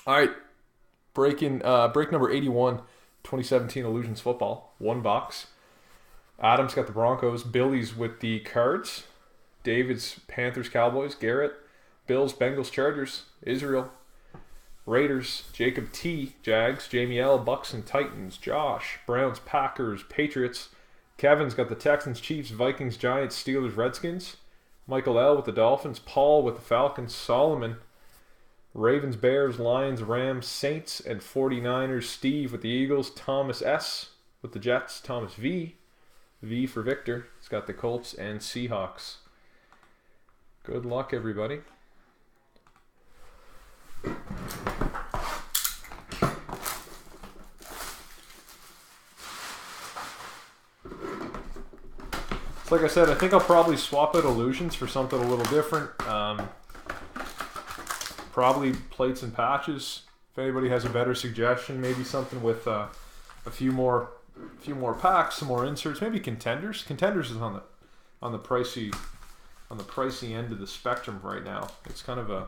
All right, break number 81, 2017 Illusions Football. One box. Adam's got the Broncos. Billy's with the Cards. David's Panthers, Cowboys. Garrett, Bills, Bengals, Chargers. Israel, Raiders. Jacob T, Jags. Jamie L, Bucks and Titans. Josh, Browns, Packers, Patriots. Kevin's got the Texans, Chiefs, Vikings, Giants, Steelers, Redskins. Michael L with the Dolphins. Paul with the Falcons. Solomon, Ravens, Bears, Lions, Rams, Saints, and 49ers. Steve with the Eagles. Thomas S with the Jets. Thomas V. V for Victor. He's got the Colts and Seahawks. Good luck, everybody. So like I said, I think I'll probably swap out Illusions for something a little different. Probably plates and patches. If anybody has a better suggestion, maybe something with a few more packs, some more inserts, maybe contenders. Contenders is on the pricey end of the spectrum right now. It's kind of a,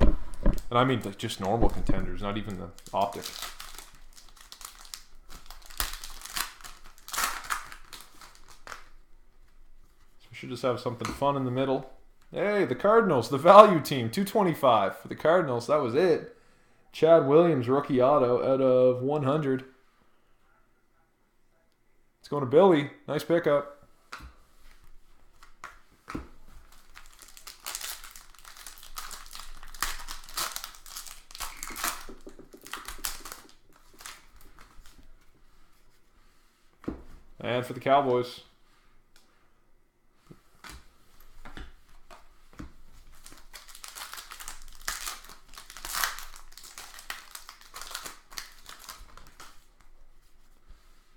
and I mean like just normal contenders, not even the optic. So we should just have something fun in the middle. Hey, the Cardinals, the value team, 225 for the Cardinals. That was it. Chad Williams, rookie auto out of 100. It's going to Billy. Nice pickup. And for the Cowboys.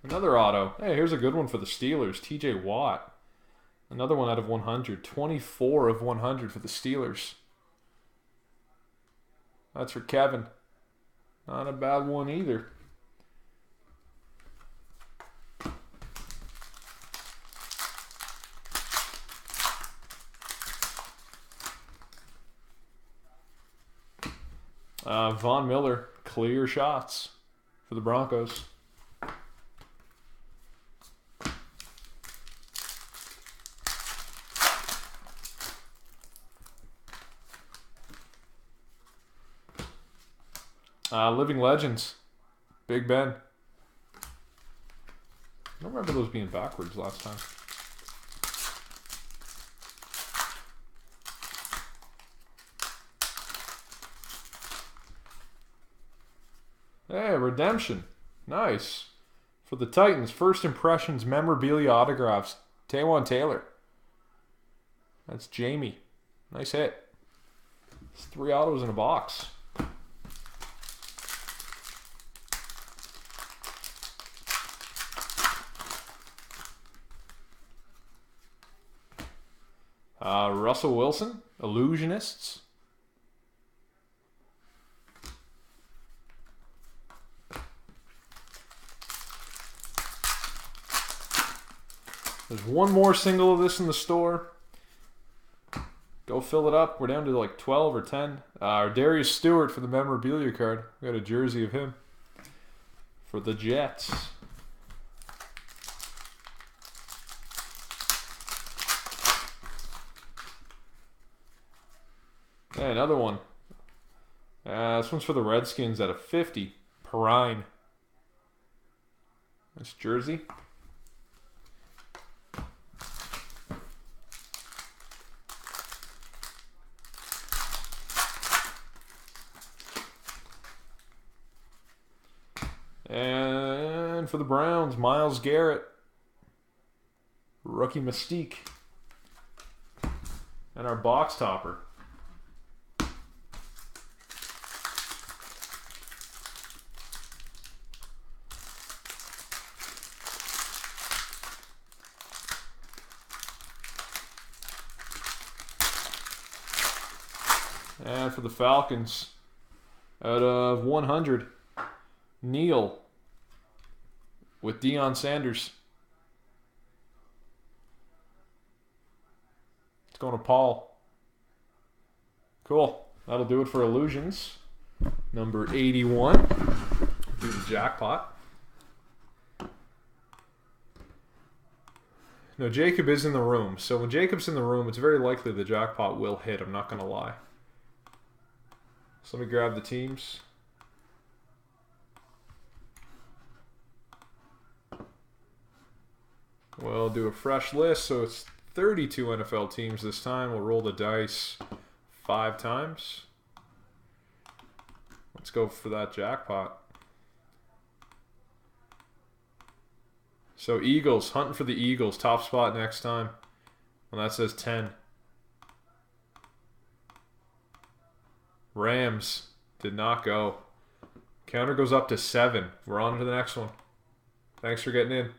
Another auto. Hey, here's a good one for the Steelers. TJ Watt. Another one out of 100. 24 of 100 for the Steelers. That's for Kevin. Not a bad one either. Von Miller. Clear shots for the Broncos. Living Legends. Big Ben. I don't remember those being backwards last time. Hey, redemption. Nice. For the Titans, first impressions, memorabilia autographs. Taywan Taylor. That's Jamie. Nice hit. It's 3 autos in a box. Russell Wilson, Illusionists. There's one more single of this in the store. Go fill it up. We're down to like 12 or 10. Darius Stewart for the memorabilia card. We got a jersey of him for the Jets. Yeah, another one. This one's for the Redskins at a 50. Perrine. Nice jersey. And for the Browns, Myles Garrett. Rookie Mystique. And our box topper. And for the Falcons, out of 100, Neil with Deion Sanders. It's going to Paul. Cool. That'll do it for Illusions. Number 81. Do the jackpot. No, Jacob is in the room. So when Jacob's in the room, it's very likely the jackpot will hit. I'm not going to lie. So let me grab the teams. We'll do a fresh list. So it's 32 NFL teams this time. We'll roll the dice 5 times. Let's go for that jackpot. So Eagles, hunting for the Eagles. Top spot next time. And that says 10. Rams did not go. Counter goes up to 7. We're on to the next one. Thanks for getting in.